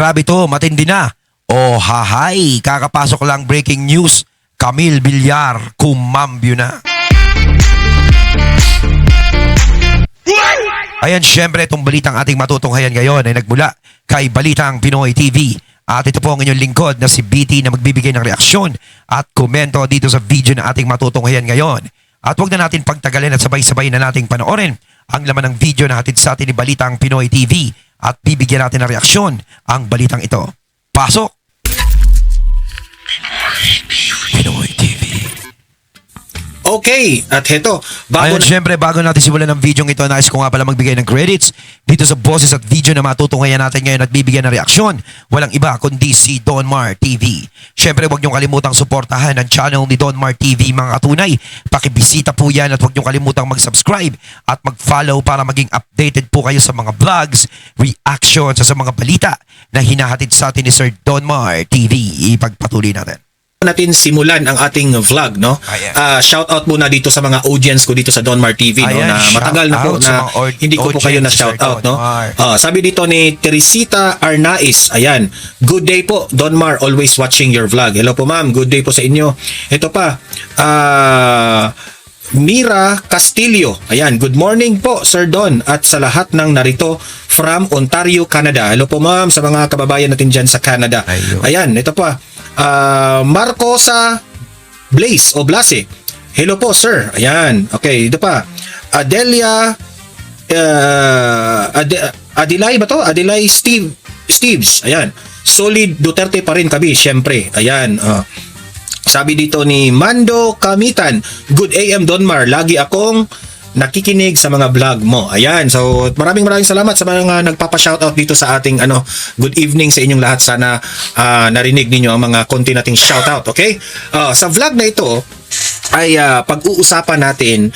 grabe to, matindi na. Oh, hahay, kakapasok lang breaking news. Camille Villar, kumambyo na. Ayan, syempre, itong balitang ating matutunghayan ngayon ay nagmula kay Balitang Pinoy TV. At ito po ang inyong lingkod na si BT na magbibigay ng reaksyon at komento dito sa video na ating matutunghayan ngayon. At huwag na natin pagtagalin at sabay-sabay na nating panoorin ang laman ng video na hatid sa atin ni Balitang Pinoy TV at bibigyan natin ng reaksyon ang balitang ito. Pasok! Pinoy TV. Okay, at heto, Ayun, syempre, bago natin simulan ng video ito, nais ko nga pala magbigay ng credits dito sa boses at video na matutunghayan natin ngayon at bibigyan ng reaksyon. Walang iba kundi si Don Mar TV. Syempre, huwag niyong kalimutang suportahan ang channel ni Don Mar TV, mga katunay. Pakibisita po yan at huwag niyong kalimutang mag-subscribe at mag-follow para maging updated po kayo sa mga vlogs, reactions sa mga balita na hinahatid sa atin ni Sir Don Mar TV. Ipagpatuloy natin simulan ang ating vlog, no? Shout out muna dito sa mga audience ko dito sa Don Mar TV, no, na matagal na po na hindi ko po kayo na shout out, no? Sabi dito ni Teresita Arnaiz, ayan, good day po Don Mar, always watching your vlog. Hello po ma'am, good day po sa inyo. Ito pa, Mira Castillo, ayan, good morning po Sir Don at sa lahat ng narito from Ontario, Canada. Hello po ma'am sa mga kababayan natin dyan sa Canada. Ayan, ito pa, Marcosa Blaze o Blase. Hello po sir. Ayan. Okay, ito pa. Adelia Adelay ba to? Adelay Steves. Ayan. Solid Duterte pa rin kami, syempre. Ayan. Sabi dito ni Mando Kamitan, good AM Don Mar, lagi akong nakikinig sa mga vlog mo. Ayan. So, maraming salamat sa mga nagpapa-shoutout dito sa ating good evening sa inyong lahat. Sana narinig ninyo ang mga konti nating shoutout, okay? Sa vlog na ito ay pag-uusapan natin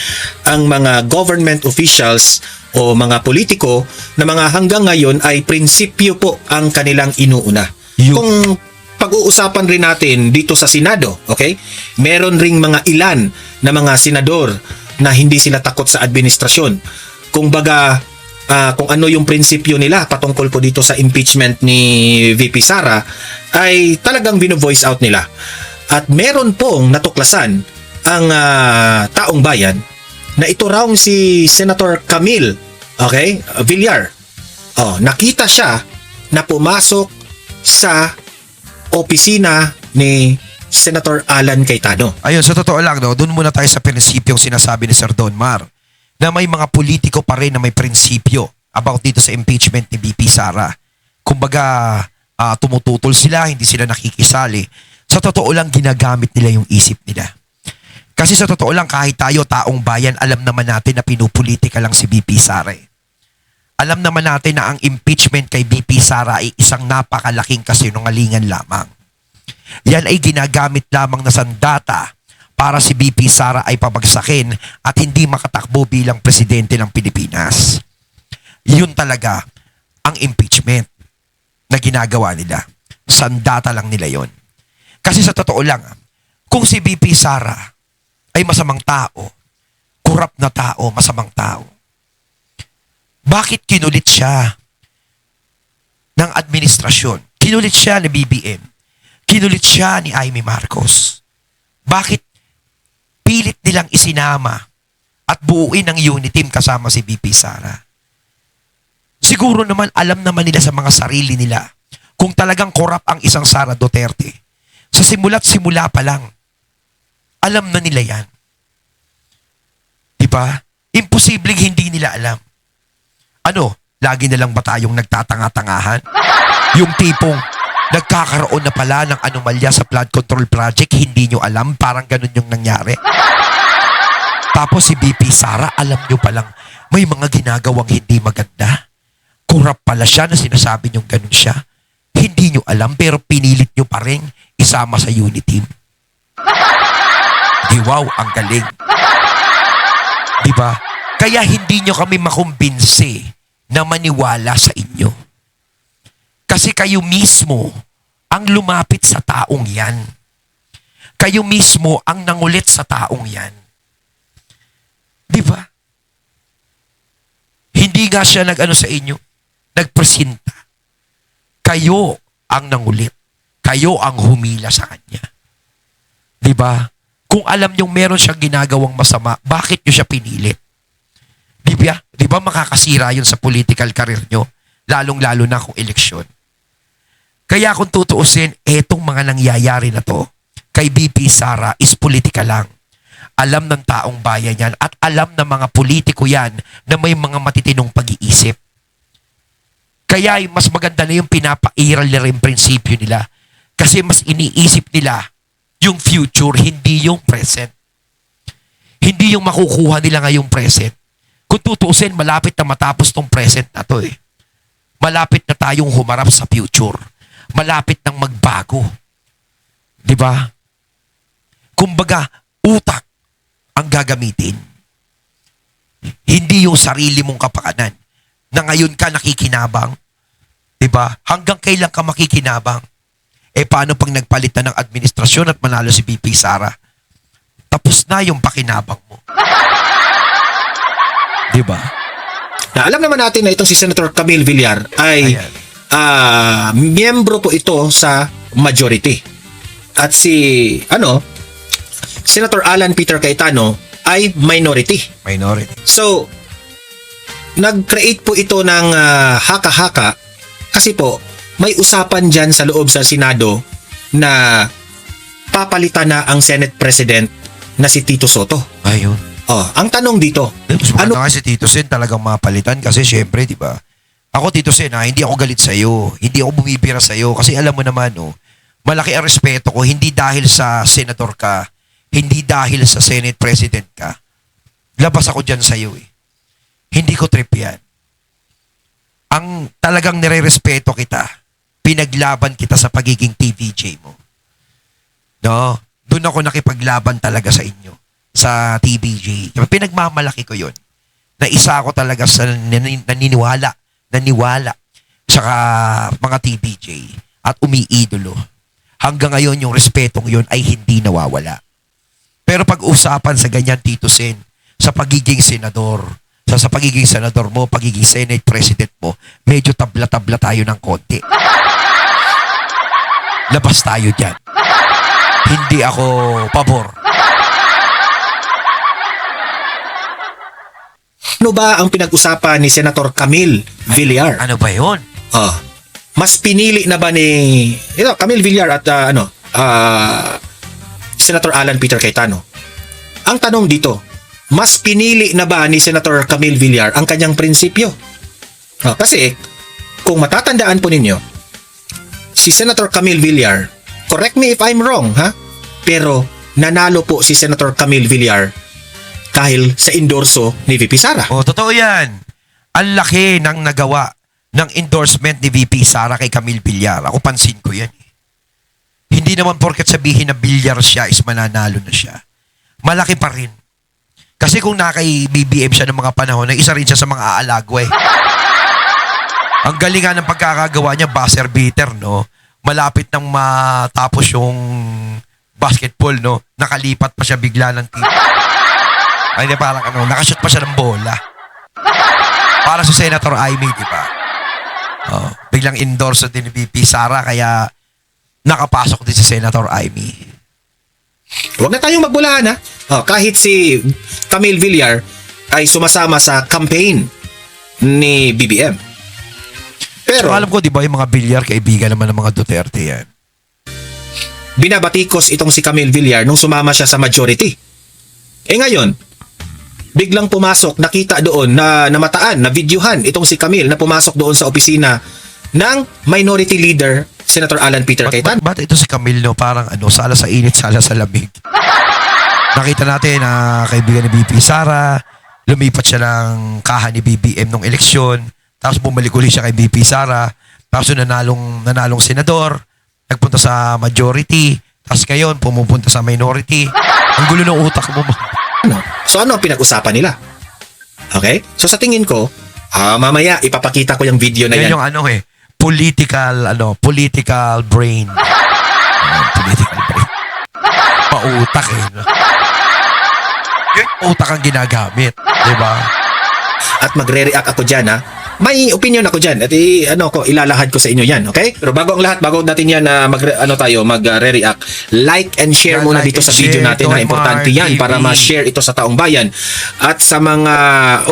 ang mga government officials o mga politiko na mga hanggang ngayon ay prinsipyo po ang kanilang inuuna. Kung pag-uusapan rin natin dito sa Senado, okay? Meron ring mga ilan na mga senador na hindi sila takot sa administrasyon. Kung baga, kung ano yung prinsipyo nila patungkol po dito sa impeachment ni VP Sara, ay talagang bino-voice out nila. At meron pong natuklasan ang taong bayan na ito raw si Senator Camille, okay, Villar. Nakita siya na pumasok sa opisina ni Senator Alan Cayetano. Ayun, sa totoo lang, no, doon muna tayo sa prinsipyong sinasabi ni Sir Don Mar na may mga politiko pa rin na may prinsipyo about dito sa impeachment ni VP Sara. Kumbaga, tumututol sila, hindi sila nakikisali. Sa totoo lang, ginagamit nila yung isip nila. Kasi sa totoo lang, kahit tayo, taong bayan, alam naman natin na pinupolitika lang si VP Sara. Alam naman natin na ang impeachment kay VP Sara ay isang napakalaking kasinungalingan lamang. Yan ay ginagamit lamang na sandata para si VP Sara ay pabagsakin at hindi makatakbo bilang presidente ng Pilipinas. Yun talaga ang impeachment na ginagawa nila. Sandata lang nila yon. Kasi sa totoo lang, kung si VP Sara ay masamang tao, corrupt na tao, masamang tao, bakit kinulit siya ng administrasyon? Kinulit siya ni BBM. Kinulit siya ni Amy Marcos. Bakit pilit nilang isinama at buuin ang unit team kasama si VP Sara? Siguro naman alam naman nila sa mga sarili nila kung talagang korap ang isang Sara Duterte. Sa simula't simula pa lang, alam na nila yan. Diba? Imposibleng hindi nila alam. Lagi na lang ba tayong nagtatanga-tangahan? Yung tipong nagkakaroon na pala ng anomalya sa flood control project, hindi nyo alam, parang ganun yung nangyari. Tapos si VP Sara, alam nyo palang may mga ginagawang hindi maganda. Corrupt pala siya na sinasabi nyo ganun siya. Hindi nyo alam, pero pinilit nyo pa rin isama sa unit team. Di wow, ang galing. Diba? Kaya hindi nyo kami makumbinsi na maniwala sa inyo. Kasi kayo mismo ang lumapit sa taong yan. Kayo mismo ang nangulit sa taong yan. Di ba? Hindi nga siya nag-ano sa inyo, nagpresenta. Kayo ang nangulit. Kayo ang humila sa kanya. Di ba? Kung alam niyong meron siyang ginagawang masama, bakit niyo siya pinilit? Di ba makakasira yun sa political career niyo? Lalong-lalo na kung eleksyon. Kaya kung tutuusin, etong mga nangyayari na to, kay BP Sara is politika lang. Alam ng taong bayan yan at alam ng mga politiko yan na may mga matitinong pag-iisip. Kaya mas maganda na yung pinapairal nila yung prinsipyo nila. Kasi mas iniisip nila yung future, hindi yung present. Hindi yung makukuha nila ngayong present. Kung tutuusin, malapit na matapos tong present na to eh. Malapit na tayong humarap sa future. Malapit nang magbago. Di ba? Kumbaga, utak ang gagamitin. Hindi yung sarili mong kapakanan na ngayon ka nakikinabang. Di ba? Hanggang kailan ka makikinabang? Paano pag nagpalit na ng administrasyon at manalo si BP Sara? Tapos na yung pakinabang mo. Di ba? Na alam naman natin na itong si Senator Camille Villar ay Ayan. miyembro po ito sa majority. At si Senator Alan Peter Cayetano ay minority. Minority. So, nag-create po ito ng haka-haka kasi po may usapan dyan sa loob sa Senado na papalitan na ang Senate President na si Tito Soto. Ayun. Ang tanong dito, Mas maganda nga si Tito Sen talagang mapalitan kasi syempre, di ba? Ako, Tito Sen, hindi ako galit sa'yo. Hindi ako bumibira sa'yo kasi alam mo naman, malaki ang respeto ko hindi dahil sa senator ka, hindi dahil sa Senate President ka. Labas ako dyan sa'yo eh. Hindi ko trip yan. Ang talagang nire-respeto kita, pinaglaban kita sa pagiging TVJ mo. No? Doon ako nakipaglaban talaga sa inyo. Sa TVJ. Pinagmamalaki ko yun. Na isa ako talaga sa naniwala sa mga TVJ at umiidolo. Hanggang ngayon yung respetong yun ay hindi nawawala. Pero pag-usapan sa ganyan, Tito Sen, sa pagiging senador, sa pagiging senador mo, pagiging Senate President mo, medyo tabla-tabla tayo ng konti. Labas tayo dyan. Hindi ako pabor. ano ba ang pinag-usapan ni Senator Camille Villar? Ano ba yun? Mas pinili na ba ni Camille Villar at Senator Alan Peter Cayetano? Ang tanong dito, mas pinili na ba ni Senator Camille Villar ang kanyang prinsipyo? Kasi kung matatandaan po ninyo, si Senator Camille Villar, correct me if I'm wrong, pero nanalo po si Senator Camille Villar dahil sa endorso ni VP Sara. Totoo yan. Ang laki ng nagawa ng endorsement ni VP Sara kay Camille Villar. Ako pansin ko yan. Hindi naman porket sabihin na Villar siya is mananalo na siya. Malaki pa rin. Kasi kung nakay BBM siya ng mga panahon, isa rin siya sa mga aalagwa eh. Ang galing nga ng pagkakagawa niya, buzzer beater, no? Malapit nang matapos yung basketball, no? Nakalipat pa siya bigla ng team. Ay, di parang nakashoot pa siya ng bola. Para sa Senator Amy, di ba? Biglang endorse din ni VP Sara, kaya nakapasok din si Senator Amy. Huwag na tayong magbulahan kahit si Camille Villar ay sumasama sa campaign ni BBM. Pero So, alam ko, di ba, yung mga Villar, kaibigan naman ng mga Duterte yan. binabatikos itong si Camille Villar nung sumama siya sa majority. Ngayon, biglang pumasok, nakita doon na namataan, na videohan itong si Camille na pumasok doon sa opisina ng minority leader, Senator Alan Peter Cayetano. Ba't ito si Camille, no? Parang sala sa init, sala sa lamig. Nakita natin na kaibigan ni BP Sara, lumipat siya ng kaha ni BBM nung eleksyon, tapos bumalik ulit siya kay BP Sara, tapos nanalong senador, nagpunta sa majority, tapos ngayon pumupunta sa minority. Ang gulo ng utak mo. So ano ang pinag-usapan nila? Okay? So sa tingin ko, mamaya ipapakita ko yung video na yan. Yan yung political brain. Political brain. Pautak no? Yung utak ang ginagamit. Diba? At magre-react ako dyan may opinion ako dyan at ilalahad ko sa inyo yan, okay? Pero bago ang lahat, bago natin yan mag-re-react, like and share Yeah, muna like dito sa and video share, natin na Don importante Mar yan TV. para ma-share ito sa taong bayan. At sa mga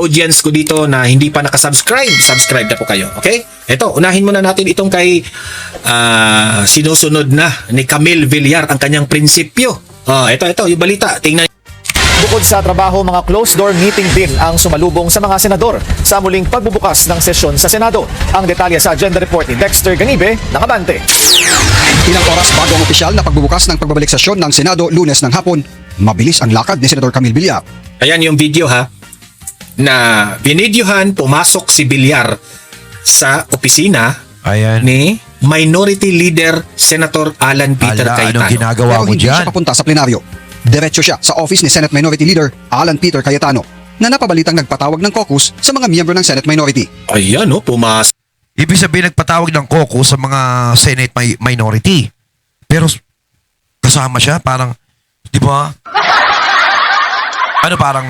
audience ko dito na hindi pa nakasubscribe, subscribe na po kayo, okay? Ito, unahin muna natin itong kay sinusunod na ni Camille Villar ang kanyang prinsipyo. Ito, yung balita. Tingnan. Bukod sa trabaho, mga closed-door meeting din ang sumalubong sa mga senador sa muling pagbubukas ng sesyon sa Senado. Ang detalye sa agenda report ni Dexter Ganibe ng Abante. Ilang oras bago ang opisyal na pagbubukas ng pagbabalik sesyon ng Senado Lunes ng hapon, mabilis ang lakad ni Senador Camille Villar. Ayan yung video ha, na binidyohan pumasok si Villar sa opisina Ayan. ni Minority Leader Senator Alan Peter Ala, Cayetano. anong ginagawa Pero mo hindi dyan? siya papunta sa plenaryo. Diretso siya sa office ni Senate Minority Leader Alan Peter Cayetano na napabalitang nagpatawag ng caucus sa mga miyembro ng Senate Minority. Ayan pumasok. Ibig sabihin nagpatawag ng caucus sa mga Senate minority. Pero kasama siya, parang, di ba? Ano, parang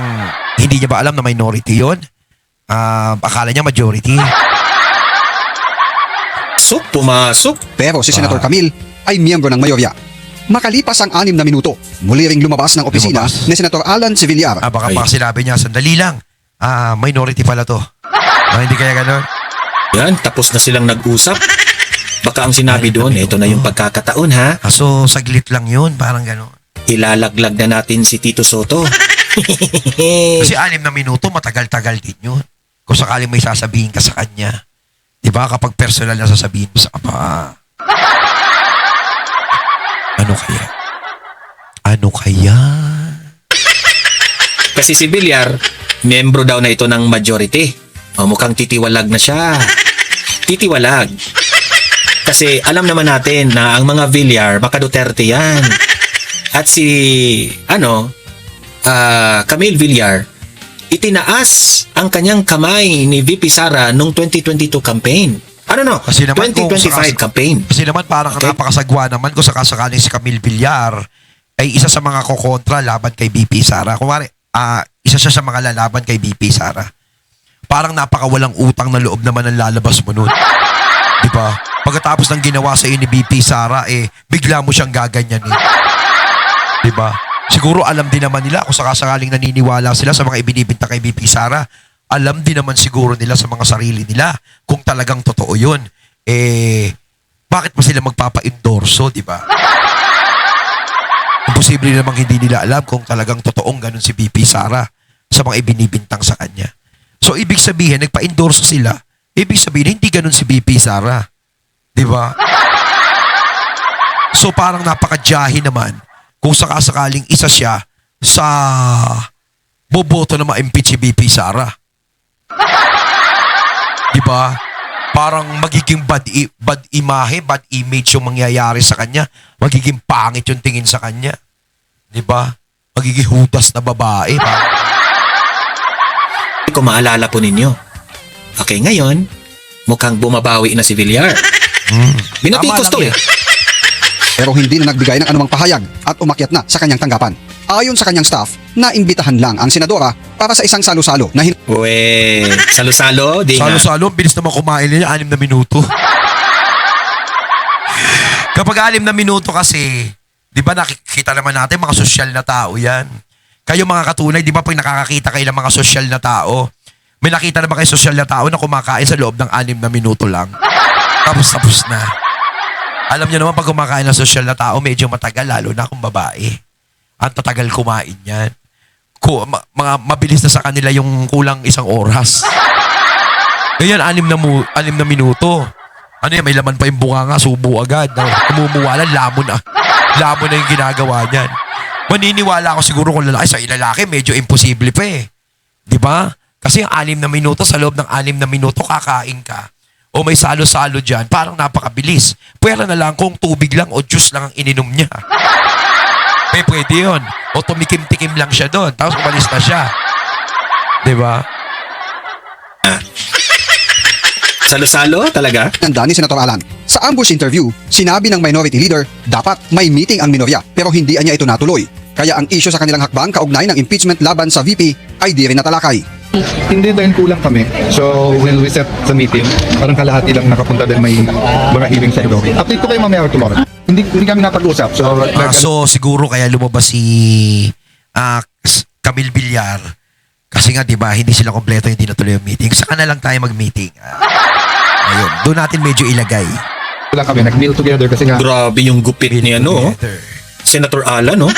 hindi niya ba alam na minority yon? Akala niya majority. Pumasok. Pero si Senator Camille ay miyembro ng mayorya. Makalipas ang 6 na minuto, muli ring lumabas ng opisina Lumabas. ni Senator Alan C. Villar. Baka Ay. pa sinabi niya, sandali lang. Minority pala to. Hindi kaya ganun? Yan, tapos na silang nag-usap. Baka ang sinabi doon, ito na yung pagkakataon ha. So, saglit lang yun. Parang ganun. Ilalaglag na natin si Tito Soto. Kasi 6 na minuto, matagal-tagal din yun. Kung sakaling may sasabihin ka sa kanya. Diba? Kapag personal na sasabihin mo sa kapa. Ano kaya? Ano kaya? Kasi si Villar, membro daw na ito ng majority. Mukhang titiwalag na siya. Titiwalag. Kasi alam naman natin na ang mga Villar, baka Duterte yan. At si, Camille Villar, itinaas ang kanyang kamay ni VP Sara noong 2022 campaign. Kasi naman kung 2025 campaign. Kasi naman parang Okay. napakasagwa naman kung sakasakaling si Camille Villar ay isa sa mga kokontra laban kay BP Sara. Kumari, isa siya sa mga lalaban kay BP Sara. Parang napakawalang utang na loob naman ang lalabas mo nun. Di ba? Pagkatapos ng ginawa sa ni BP Sara, bigla mo siyang gaganyan eh. Di ba? Siguro alam din naman nila kung sakasakaling naniniwala sila sa mga ibinibinta kay BP Sara. Alam din naman siguro nila sa mga sarili nila kung talagang totoo yun. Bakit pa sila magpapa-endorso, di ba? Imposible namang hindi nila alam kung talagang totoong ganun si BP Sara sa mga ibinibintang sa kanya. So, ibig sabihin, nagpa-endorso sila. Ibig sabihin, hindi ganun si BP Sara. Di ba? So, parang napaka-jahi naman kung sakasakaling isa siya sa boboto na ma-impeach si BP Sara. Diba? Parang magiging bad imahe, bad image yung mangyayari sa kanya. Magiging pangit yung tingin sa kanya. Diba? Magiging hudas na babae. Kung maalala po ninyo. Okay, ngayon, mukhang bumabawi na si Villar. Binatikos Tama to lang Pero hindi na nagbigay ng anumang pahayag at umakyat na sa kanyang tanggapan. Ayon sa kanyang staff, naimbitahan lang ang senadora para sa isang salo-salo na Salo-salo, di nga. Salo-salo, ang bilis naman kumain nila, 6 na minuto. Kapag 6 na minuto kasi, di ba nakikita naman natin mga sosyal na tao yan. Kayo mga katunay, di ba pag nakakakita kayo ng mga sosyal na tao, may nakita naman kayo sosyal na tao na kumakain sa loob ng 6 na minuto lang. Tapos na. Alam niyo naman pag kumakain ng sosyal na tao, medyo matagal, lalo na kung babae. Ang tatagal kumain yan. Mga mabilis na sa kanila yung kulang 1 oras. Ganyan, 6 na minuto. Ano yan, may laman pa yung bunga nga, subo agad. Kumumuwalan, lamon na. Lamon na yung ginagawa niyan. Maniniwala ako siguro kung lalaki, sa ilalaki, medyo imposible pa eh. Di ba? Kasi yung 6 na minuto, sa loob ng 6 na minuto, kakain ka. O may salo-salo dyan, parang napakabilis. Pwera na lang kung tubig lang o juice lang ang ininom niya. Pwede yun. O tumikim-tikim lang siya doon. Tapos umalis na siya. Diba? Salo-salo talaga? handa ni Senator Alan. Sa ambush interview, sinabi ng minority leader dapat may meeting ang minorya pero hindi niya ito natuloy. Kaya ang issue sa kanilang hakbang kaugnay ng impeachment laban sa VP ay di rin natalakay. Hindi dahil kulang kami. So, when we set the meeting, parang kalahati lang nakapunta dahil may mga hearing sa Edo. Update ko kayo mamaya or tomorrow. Hindi kami napag-usap. So, So siguro kaya lumabas si Camille Villar. Kasi nga 'di ba, hindi sila kompleto, hindi natuloy yung meeting. Saka na lang tayo mag-meeting. Ayun, doon natin medyo ilagay. kulang kami. Nag-meal together kasi nga. Grabe yung gupit ni ano, oh. Together. Senator Alan, no?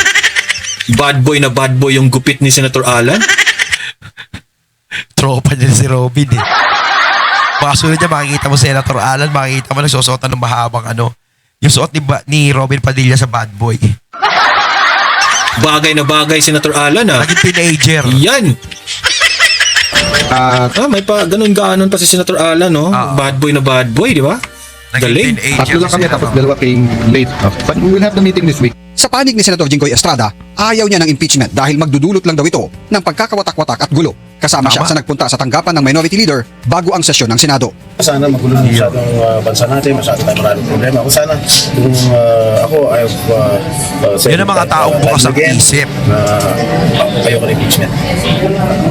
Bad boy na bad boy yung gupit ni Senator Alan. Tropa niya si Robin eh. Baka sunod niya, makikita mo Senator Alan, makikita mo nagsusuotan ng mahabang ano. Yung suot ni Robin Padilla sa Bad Boy. Bagay na bagay, Senator Alan, ah. Naging teenager. Yan. May pa ganun-ganon pa si Senator Alan, no? Bad boy na bad boy, di ba? Naging Galing. teenager. Tatlo lang kami si tapos ano. dalawa came late. But we will have the meeting this week. Sa panig ni Senator Jinggoy Estrada, ayaw niya ng impeachment dahil magdudulot lang daw ito ng pagkakawatak-watak at gulo. Kasama siya Tama. sa nagpunta sa tanggapan ng minority leader bago ang sesyon ng Senado. Sana magulo na masyadong bansa natin, masyadong tayo maraming problema. Kung sana, kung ako, I have said Yun ang mga that, taong bukas ang again, isip. na ayoko ng impeachment.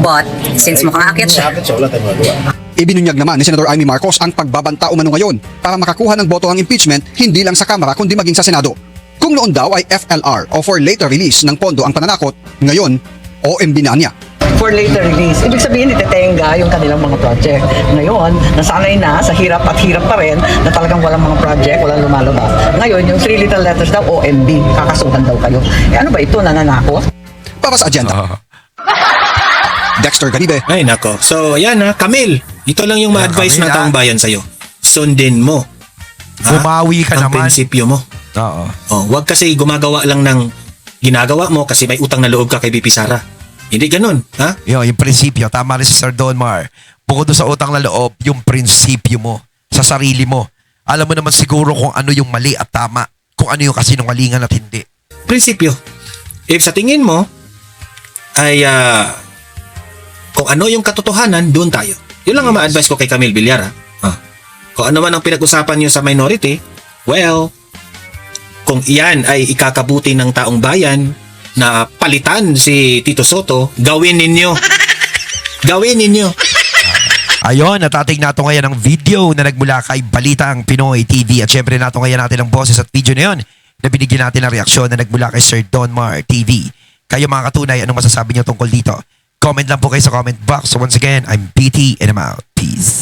But, since mukhang akit siya, Sakit siya, wala tayong magagawa. Ibinunyag naman ni Senator Amy Marcos ang pagbabanta umano ngayon para makakuha ng boto ang impeachment hindi lang sa Kamara kundi maging sa Senado. Kung noon daw ay FLR o for later release ng pondo ang pananakot, ngayon OMB na niya. for later release. Ibig sabihin, itetenga yung kanilang mga project. Ngayon, nasanay na sa hirap at hirap pa rin na talagang walang mga project, walang lumalabas. Ngayon, yung 3 little letters daw, OMB, kakasuhan daw kayo. Ano ba ito, nananakot? Para sa agenda. Dexter Ganibe, Ay, nako. So, ayan ha, Camille. Ito lang yung ma-advise Camille, ng taong bayan sa'yo. Sundin mo. Bumawi ka ang naman. prinsipyo mo. Oo. Oh, wag kasi gumagawa lang ng ginagawa mo kasi may utang na loob ka kay BP Sara. Hindi ganun, ha? Yung prinsipyo, tama rin si Sir Don Mar. Bukod doon sa utang na loob, yung prinsipyo mo sa sarili mo. Alam mo naman siguro kung ano yung mali at tama, kung ano yung kasinungalingan at hindi. Prinsipyo. If sa tingin mo ay kung ano yung katotohanan, doon tayo. Yun lang ang ma-advise ko kay Camille Villar, ha? Kung ano man ang pinag-usapan nyo sa minority, well, kung iyan ay ikakabuti ng taong bayan na palitan si Tito Soto, gawin ninyo. Gawin ninyo. Ayun, natatig nato ngayon ang video na nagmula kay Balitang Pinoy TV. At syempre nato ngayon natin ang boses at video na yun na binigyan natin ng reaksyon na nagmula kay Sir Don Mar TV. Kayo mga katunay, anong masasabi niyo tungkol dito? Comment lang po kayo sa comment box. So once again, I'm BT and I'm out. Peace.